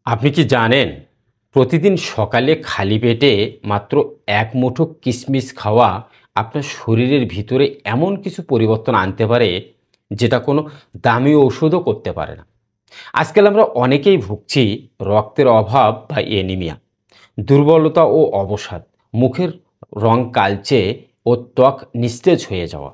আপনি কি জানেন প্রতিদিন সকালে খালি পেটে মাত্র এক মুঠো কিশমিশ খাওয়া আপনার শরীরের ভিতরে এমন কিছু পরিবর্তন আনতে পারে যেটা কোনো দামি ঔষধও করতে পারে না। আজকাল আমরা অনেকেই ভুগছি রক্তের অভাব বা এনিমিয়া, দুর্বলতা ও অবসাদ, মুখের রং কালচে ও ত্বক নিস্তেজ হয়ে যাওয়া,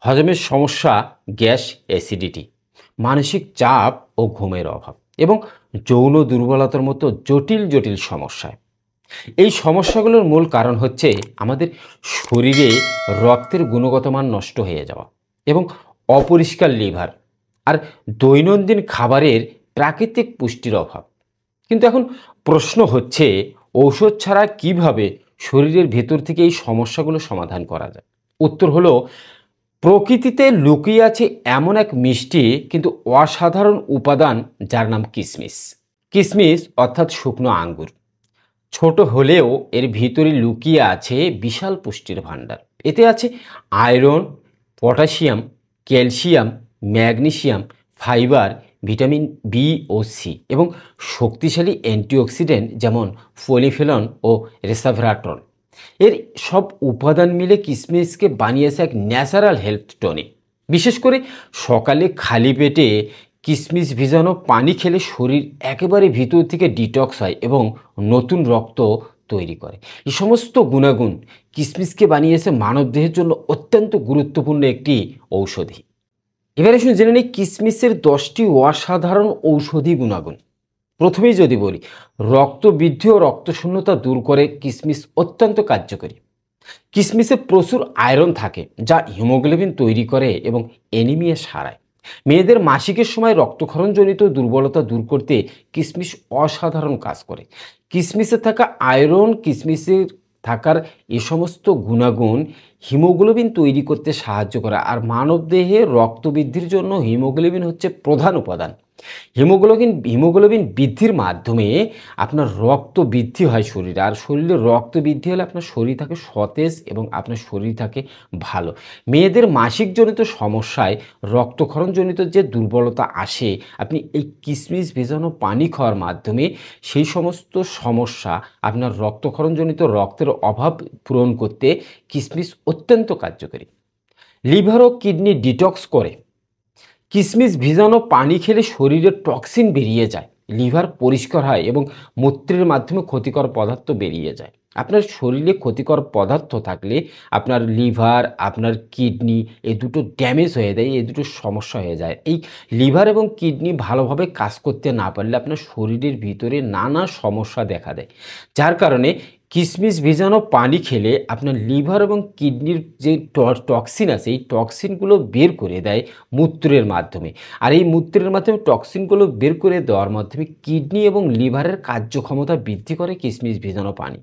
হজমের সমস্যা, গ্যাস, অ্যাসিডিটি, মানসিক চাপ ও ঘুমের অভাব এবং যৌন দুর্বলতার মতো জটিল জটিল সমস্যায়। এই সমস্যাগুলোর মূল কারণ হচ্ছে আমাদের শরীরে রক্তের গুণগত মান নষ্ট হয়ে যাওয়া এবং অপরিষ্কার লিভার আর দৈনন্দিন খাবারের প্রাকৃতিক পুষ্টির অভাব। কিন্তু এখন প্রশ্ন হচ্ছে, ঔষধ ছাড়া কিভাবে শরীরের ভেতর থেকে এই সমস্যাগুলো সমাধান করা যায়? উত্তর হলো, প্রকৃতিতে লুকিয়ে আছে এমন এক মিষ্টি কিন্তু অসাধারণ উপাদান যার নাম কিশমিশ। কিশমিশ অর্থাৎ শুকনো আঙ্গুর। ছোট হলেও এর ভিতরে লুকিয়ে আছে বিশাল পুষ্টির ভাণ্ডার। এতে আছে iron, potassium, calcium, magnesium, fibre, vitamin B ও সি এবং শক্তিশালী অ্যান্টিঅক্সিডেন্ট যেমন ফলিফেনল ও রেসাভেরাট্রল। এর সব উপাদান মিলে কিশমিশকে বানিয়েছে এক ন্যাচারাল হেলথ টনিক। বিশেষ করে সকালে খালি পেটে কিশমিশ ভিজানো পানি খেলে শরীর একেবারে ভিতর থেকে ডিটক্স হয় এবং নতুন রক্ত তৈরি করে। এই সমস্ত গুণাগুণ কিশমিশকে বানিয়েছে মানবদেহের জন্য অত্যন্ত গুরুত্বপূর্ণ একটি ঔষধি। এবারে শুনে জেনে নিই কিশমিশের 10টি অসাধারণ ঔষধি গুণাগুণ। প্রথমেই যদি বলি, রক্ত বৃদ্ধি ও রক্তশূন্যতা দূর করে কিশমিশ অত্যন্ত কার্যকরী। কিশমিশে প্রচুর আয়রন থাকে যা হিমোগ্লোবিন তৈরি করে এবং অ্যানিমিয়া সারায়। মেয়েদের মাসিকের সময় রক্তক্ষরণজনিত দুর্বলতা দূর করতে কিশমিশ অসাধারণ কাজ করে। কিশমিশে থাকা আয়রন, কিশমিশের থাকার এ সমস্ত গুণাগুণ হিমোগ্লোবিন তৈরি করতে সাহায্য করে। আর মানবদেহে রক্ত বৃদ্ধির জন্য হিমোগ্লোবিন হচ্ছে প্রধান উপাদান। হিমোগ্লোবিন বৃদ্ধির মাধ্যমে আপনার রক্ত বৃদ্ধি হয় শরীরে, আর শরীরে রক্ত বৃদ্ধি হলে আপনার শরীর থাকে সতেজ এবং আপনার শরীর থাকে ভালো। মেয়েদের মাসিকজনিত সমস্যায়, রক্তক্ষরণজনিত যে দুর্বলতা আসে, আপনি এই কিশমিশ ভেজানো পানি খাওয়ার মাধ্যমে সেই সমস্ত সমস্যা, আপনার রক্তক্ষরণজনিত রক্তের অভাব পূরণ করতে কিশমিশ অত্যন্ত কার্যকরী। লিভার ও কিডনি ডিটক্স করে। কিশমিশ ভিজানো পানি খেলে শরীরের টক্সিন বেরিয়ে যায়, লিভার পরিষ্কার হয় এবং মূত্রের মাধ্যমে ক্ষতিকর পদার্থ বেরিয়ে যায়। আপনার শরীরে ক্ষতিকর পদার্থ থাকলে আপনার লিভার, আপনার কিডনি এই দুটো ড্যামেজ হয়ে যায়, এই দুটো সমস্যা হয়ে যায়। এই লিভার এবং কিডনি ভালোভাবে কাজ করতে না পারলে আপনার শরীরের ভিতরে নানা সমস্যা দেখা দেয়, যার কারণে কিশমিশ ভেজানো পানি খেলে আপনার লিভার এবং কিডনির যে টক্সিন আছে, এই টক্সিনগুলো বের করে দেয় মূত্রের মাধ্যমে। আর এই মূত্রের মাধ্যমে টক্সিনগুলো বের করে দেওয়ার মাধ্যমে কিডনি এবং লিভারের কার্যক্ষমতা বৃদ্ধি করে কিশমিশ ভেজানো পানি।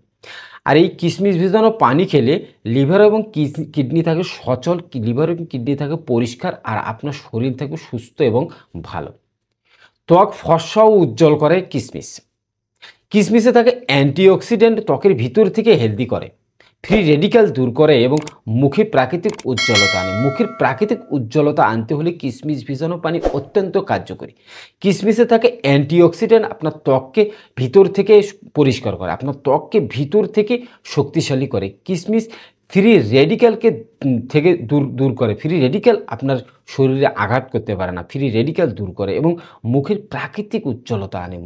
আর এই কিশমিশ ভেজানো পানি খেলে লিভার এবং কিডনি থাকে সচল, লিভার এবং কিডনি থাকে পরিষ্কার, আর আপনার শরীর থাকে সুস্থ এবং ভালো। ত্বক ফর্সা ও উজ্জ্বল করে কিশমিশ। কিশমিশে থাকে অ্যান্টিঅক্সিডেন্ট, ত্বকের ভিতর থেকে হেলদি করে, ফ্রি রেডিক্যাল দূর করে এবং মুখে প্রাকৃতিক উজ্জ্বলতা আনে। মুখের প্রাকৃতিক উজ্জ্বলতা আনতে হলে কিশমিশ ভিজানো পানি অত্যন্ত কার্যকরী। কিশমিশে থাকে অ্যান্টিঅক্সিডেন্ট, আপনার ত্বককে ভিতর থেকে পরিষ্কার করে, আপনার ত্বককে ভিতর থেকে শক্তিশালী করে। কিশমিশ ফ্রি রেডিক্যালকে থেকে দূর করে। ফ্রি রেডিক্যাল আপনার শরীরে আঘাত করতে পারে না, ফ্রি রেডিক্যাল দূর করে এবং মুখের প্রাকৃতিক উজ্জ্বলতা আনে।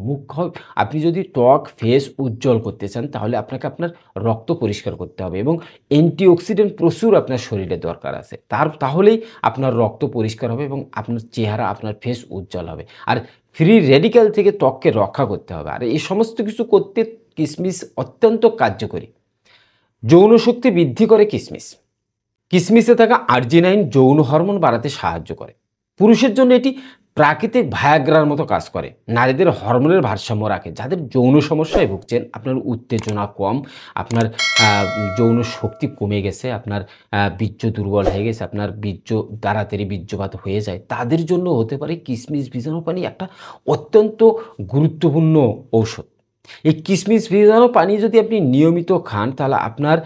আপনি যদি ত্বক ফেস উজ্জ্বল করতে চান তাহলে আপনাকে আপনার রক্ত পরিষ্কার করতে হবে এবং অ্যান্টিঅক্সিডেন্ট প্রচুর আপনার শরীরে দরকার আছে, তাহলেই আপনার রক্ত পরিষ্কার হবে এবং আপনার চেহারা, আপনার ফেস উজ্জ্বল হবে। আর ফ্রি রেডিক্যাল থেকে ত্বককে রক্ষা করতে হবে। আর এই সমস্ত কিছু করতে কিশমিশ অত্যন্ত কার্যকরী। যৌন শক্তি বৃদ্ধি করে কিশমিশ। কিশমিশে থাকা আর্জিনাইন যৌন হরমোন বাড়াতে সাহায্য করে। পুরুষের জন্য এটি প্রাকৃতিক ভায়াগ্রার মতো কাজ করে। নারীদের হরমোনের ভারসাম্য রাখে। যাদের যৌন সমস্যায় ভুগছেন, আপনার উত্তেজনা কম, আপনার যৌন শক্তি কমে গেছে, আপনার বীর্য দুর্বল হয়ে গেছে, আপনার তাড়াতাড়ি বীর্যপাত হয়ে যায়, তাদের জন্য হতে পারে কিশমিশ ভিজানো পানি একটা অত্যন্ত গুরুত্বপূর্ণ ঔষধ। এই কিশমিশ ভেজানো পানি যদি আপনি নিয়মিত খান তাহলে আপনার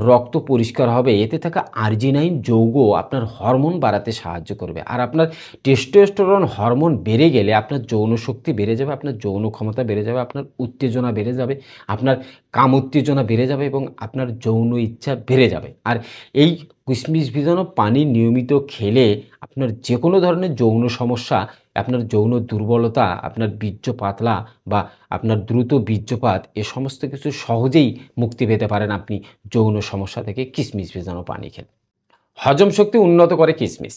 রক্ত পরিষ্কার হবে, এতে থাকা আর্জিনাইন যৌগ আপনার হরমোন বাড়াতে সাহায্য করবে। আর আপনার টেস্টোস্টেরন হরমোন বেড়ে গেলে আপনার যৌন শক্তি বেড়ে যাবে, আপনার যৌন ক্ষমতা বেড়ে যাবে, আপনার উত্তেজনা বেড়ে যাবে, আপনার কাম উত্তেজনা বেড়ে যাবে এবং আপনার যৌন ইচ্ছা বেড়ে যাবে। আর এই কিশমিশ ভেজানো পানি নিয়মিত খেলে আপনার যে কোনো ধরনের যৌন সমস্যা, আপনার যৌন দুর্বলতা, আপনার বীর্য পাতলা বা আপনার দ্রুত বীর্যপাত, এ সমস্ত কিছু সহজেই মুক্তি পেতে পারেন আপনি যৌন সমস্যা থেকে কিশমিশ ভেজানো পানি খেলে। হজম শক্তি উন্নত করে কিশমিশ।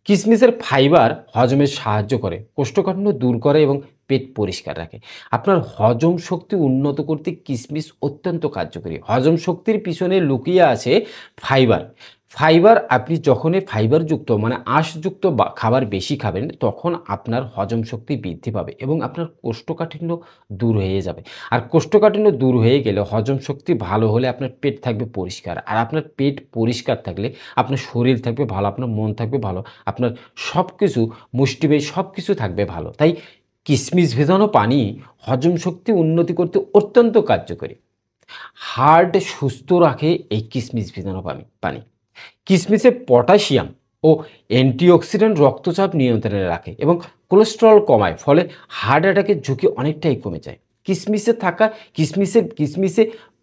কিশমিশের ফাইবার হজমে সাহায্য করে, কোষ্ঠকাঠিন্য দূর করে এবং পেট পরিষ্কার রাখে। আপনার হজম শক্তি উন্নত করতে কিশমিশ অত্যন্ত কার্যকরী। হজম শক্তির পিছনে লুকিয়ে আছে ফাইবার। ফাইবার, আপনি যখনই ফাইবারযুক্ত মানে আঁশযুক্ত খাবার বেশি খাবেন তখন আপনার হজম শক্তি বৃদ্ধি পাবে এবং আপনার কোষ্ঠকাঠিন্য দূর হয়ে যাবে। আর কোষ্ঠকাঠিন্য দূর হয়ে গেলে, হজম শক্তি ভালো হলে আপনার পেট থাকবে পরিষ্কার। আর আপনার পেট পরিষ্কার থাকলে আপনার শরীর থাকবে ভালো, আপনার মন থাকবে ভালো, আপনার সব কিছু মুষ্টিমেয় সব কিছু থাকবে ভালো। তাই কিশমিশ ভেজানো পানি হজম শক্তি উন্নতি করতে অত্যন্ত কার্যকরী। হার্ট সুস্থ রাখে এই কিশমিশ ভেজানো পানি। কিশমিশে পটাশিয়াম ও অ্যান্টিঅক্সিডেন্ট রক্তচাপ নিয়ন্ত্রণে রাখে এবং কোলেস্টেরল কমায়, ফলে হার্ট অ্যাটাকের ঝুঁকি অনেকটাই কমে যায়। কিশমিশে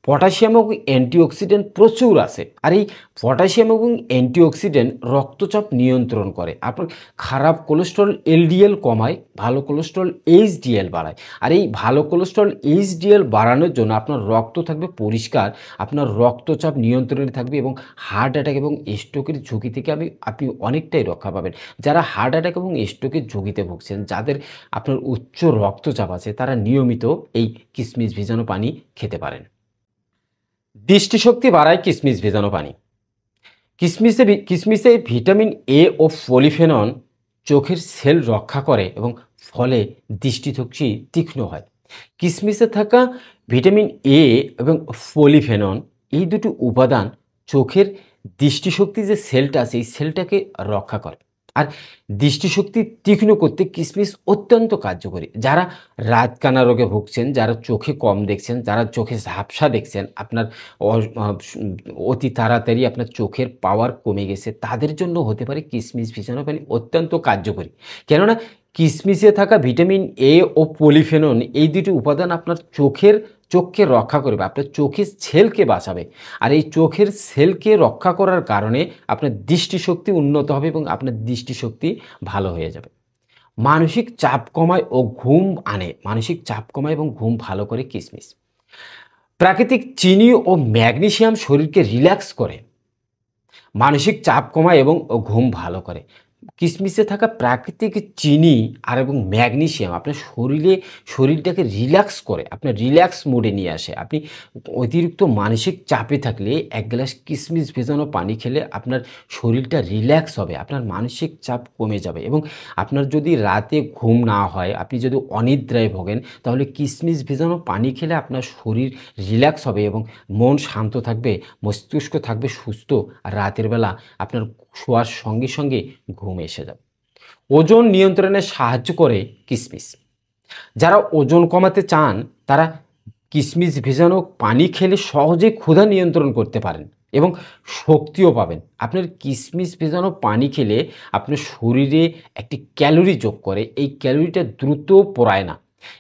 পটাশিয়াম এবং অ্যান্টিঅক্সিডেন্ট প্রচুর আছে। আর এই পটাশিয়াম এবং অ্যান্টিঅক্সিডেন্ট রক্তচাপ নিয়ন্ত্রণ করে, আপনার খারাপ কোলেস্টেরল এলডিএল কমায়, ভালো কোলেস্টেরল এইচডিএল বাড়ায়। আর এই ভালো কোলেস্টেরল এইচডিএল বাড়ানোর জন্য আপনার রক্ত থাকবে পরিষ্কার, আপনার রক্তচাপ নিয়ন্ত্রণে থাকবে এবং হার্ট অ্যাটাক এবং স্ট্রোকের ঝুঁকি থেকে আপনি অনেকটাই রক্ষা পাবেন। যারা হার্ট অ্যাটাক এবং স্ট্রোকের ঝুঁকিতে ভুগছেন, যাদের আপনার উচ্চ রক্তচাপ আছে, তারা নিয়মিত এই কিশমিশ ভেজানো পানি খেতে পারেন। দৃষ্টিশক্তি বাড়ায় কিশমিশ ভেজানো পানি। কিশমিশে ভিটামিন এ ও পলিফেনল চোখের সেল রক্ষা করে এবং ফলে দৃষ্টিশক্তি তীক্ষ্ণ হয়। কিশমিশে থাকা ভিটামিন এ এবং পলিফেনল, এই দুটি উপাদান চোখের দৃষ্টিশক্তি যে সেলটা আছে এই সেলটাকে রক্ষা করে। আর দৃষ্টিশক্তি তীক্ষ্ণ করতে কিশমিশ অত্যন্ত কার্যকরী। যারা রাতকানা রোগে ভুগছেন, যারা চোখে কম দেখছেন, যারা চোখে ঝাপসা দেখছেন, আপনার অতি তাড়াতাড়ি আপনার চোখের পাওয়ার কমে গেছে, তাদের জন্য হতে পারে কিশমিশ ভেজানো পানি অত্যন্ত কার্যকরী। কেননা কিশমিশে থাকা ভিটামিন এ ও পলিফেনল, এই দুটি উপাদান আপনার চোখকে রক্ষা করবে, আপনার চোখের সেলকে বাঁচাবে। আর এই চোখের সেলকে রক্ষা করার কারণে আপনার দৃষ্টিশক্তি উন্নত হবে এবং আপনার দৃষ্টিশক্তি ভালো হয়ে যাবে। মানসিক চাপ কমায় ও ঘুম আনে, মানসিক চাপ কমায় এবং ঘুম ভালো করে কিশমিশ। প্রাকৃতিক চিনি ও ম্যাগনেসিয়াম শরীরকে রিল্যাক্স করে, মানসিক চাপ কমায় এবং ঘুম ভালো করে। কিশমিশে থাকা প্রাকৃতিক চিনি আর এবং ম্যাগনেসিয়াম আপনার শরীরটাকে রিল্যাক্স করে, আপনার রিল্যাক্স মোডে নিয়ে আসে। আপনি অতিরিক্ত মানসিক চাপে থাকলে এক গ্লাস কিশমিশ ভেজানো পানি খেলে আপনার শরীরটা রিল্যাক্স হবে, আপনার মানসিক চাপ কমে যাবে। এবং আপনার যদি রাতে ঘুম না হয়, আপনি যদি অনিদ্রায় ভোগেন, তাহলে কিশমিশ ভেজানো পানি খেলে আপনার শরীর রিল্যাক্স হবে এবং মন শান্ত থাকবে, মস্তিষ্ক থাকবে সুস্থ। আর রাতের বেলা আপনার শোয়ার সঙ্গে সঙ্গে ঘুম এসে যাবে। ওজন নিয়ন্ত্রণে সাহায্য করে কিশমিশ। যারা ওজন কমাতে চান তারা কিশমিশ ভেজানো পানি খেলে সহজে ক্ষুধা নিয়ন্ত্রণ করতে পারেন এবং শক্তিও পাবেন। আপনার কিশমিশ ভেজানো পানি খেলে আপনার শরীরে একটি ক্যালোরি যোগ করে, এই ক্যালোরিটা দ্রুত পোড়ায় না,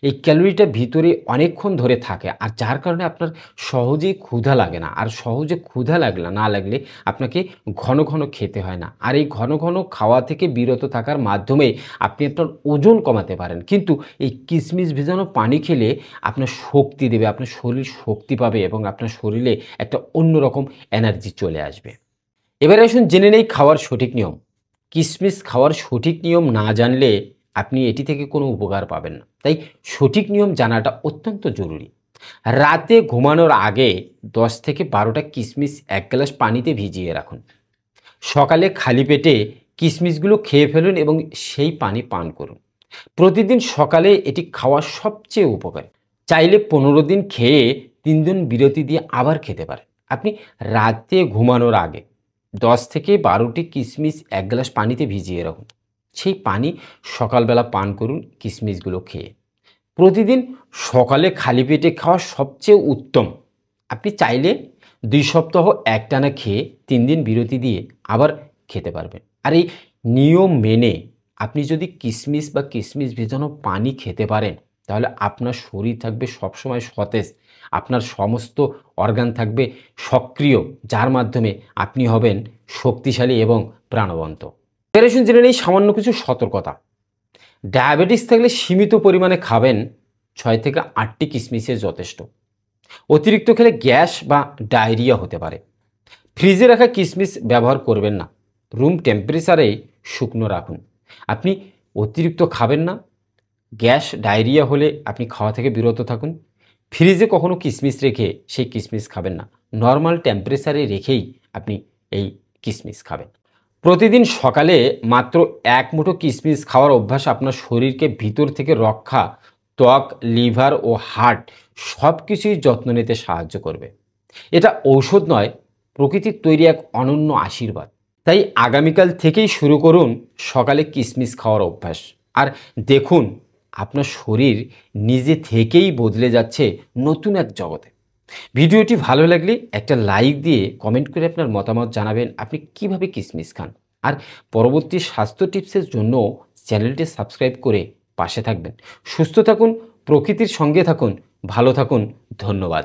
এই ক্যালোরিটা ভিতরে অনেকক্ষণ ধরে থাকে, আর যার কারণে আপনার সহজেই ক্ষুধা লাগে না। আর সহজে ক্ষুধা না লাগলে আপনাকে ঘন ঘন খেতে হয় না। আর এই ঘন ঘন খাওয়া থেকে বিরত থাকার মাধ্যমে আপনি আপনার ওজন কমাতে পারেন। কিন্তু এই কিশমিশ ভেজানো পানি খেলে আপনার শক্তি দেবে, আপনার শরীর শক্তি পাবে এবং আপনার শরীরে একটা অন্যরকম এনার্জি চলে আসবে। এবারে আসুন জেনে নেই খাওয়ার সঠিক নিয়ম। কিশমিশ খাওয়ার সঠিক নিয়ম না জানলে আপনি এটি থেকে কোনো উপকার পাবেন না, তাই সঠিক নিয়ম জানাটা অত্যন্ত জরুরি। রাতে ঘুমানোর আগে 10 থেকে 12টা কিশমিশ এক গ্লাস পানিতে ভিজিয়ে রাখুন। সকালে খালি পেটে কিশমিশগুলো খেয়ে ফেলুন এবং সেই পানি পান করুন। প্রতিদিন সকালে এটি খাওয়া সবচেয়ে উপকারী। চাইলে 15 দিন খেয়ে 3 দিন বিরতি দিয়ে আবার খেতে পারেন। আপনি রাতে ঘুমানোর আগে 10 থেকে 12টি কিশমিশ এক গ্লাস পানিতে ভিজিয়ে রাখুন, সেই পানি সকালবেলা পান করুন কিশমিশগুলো খেয়ে। প্রতিদিন সকালে খালি পেটে খাওয়া সবচেয়ে উত্তম। আপনি চাইলে 2 সপ্তাহ একটানা খেয়ে 3 দিন বিরতি দিয়ে আবার খেতে পারবেন। আর এই নিয়ম মেনে আপনি যদি কিশমিশ বা কিশমিশ ভেজানো পানি খেতে পারেন, তাহলে আপনার শরীর থাকবে সবসময় সতেজ, আপনার সমস্ত অর্গান থাকবে সক্রিয়, যার মাধ্যমে আপনি হবেন শক্তিশালী এবং প্রাণবন্ত। এর আসুন জেনে নেই সামান্য কিছু সতর্কতা। ডায়াবেটিস থাকলে সীমিত পরিমাণে খাবেন, 6 থেকে 8টি কিশমিশে যথেষ্ট। অতিরিক্ত খেলে গ্যাস বা ডায়রিয়া হতে পারে। ফ্রিজে রাখা কিশমিশ ব্যবহার করবেন না, রুম টেম্পারেচারে শুকনো রাখুন। আপনি অতিরিক্ত খাবেন না, গ্যাস ডায়রিয়া হলে আপনি খাওয়া থেকে বিরত থাকুন। ফ্রিজে কখনো কিশমিশ রেখে সেই কিশমিশ খাবেন না, নর্মাল টেম্পারেচারে রেখেই আপনি এই কিশমিশ খাবেন। প্রতিদিন সকালে মাত্র 1 মুঠো কিশমিশ খাওয়ার অভ্যাস আপনার শরীরকে ভিতর থেকে রক্ষা, ত্বক, লিভার ও হার্ট সব কিছুই যত্ন নিতে সাহায্য করবে। এটা ঔষধ নয়, প্রকৃতির তৈরি এক অনন্য আশীর্বাদ। তাই আগামীকাল থেকেই শুরু করুন সকালে কিশমিশ খাওয়ার অভ্যাস, আর দেখুন আপনার শরীর নিজে থেকেই বদলে যাচ্ছে নতুন এক জগতে। ভিডিওটি ভালো লাগলে একটা লাইক দিয়ে কমেন্ট করে আপনার মতামত জানাবেন আপনি কিভাবে কিশমিশ খান। আর পরবর্তী স্বাস্থ্য টিপসের জন্য চ্যানেলটি সাবস্ক্রাইব করে পাশে থাকবেন। সুস্থ থাকুন, প্রকৃতির সঙ্গে থাকুন, ভালো থাকুন। ধন্যবাদ।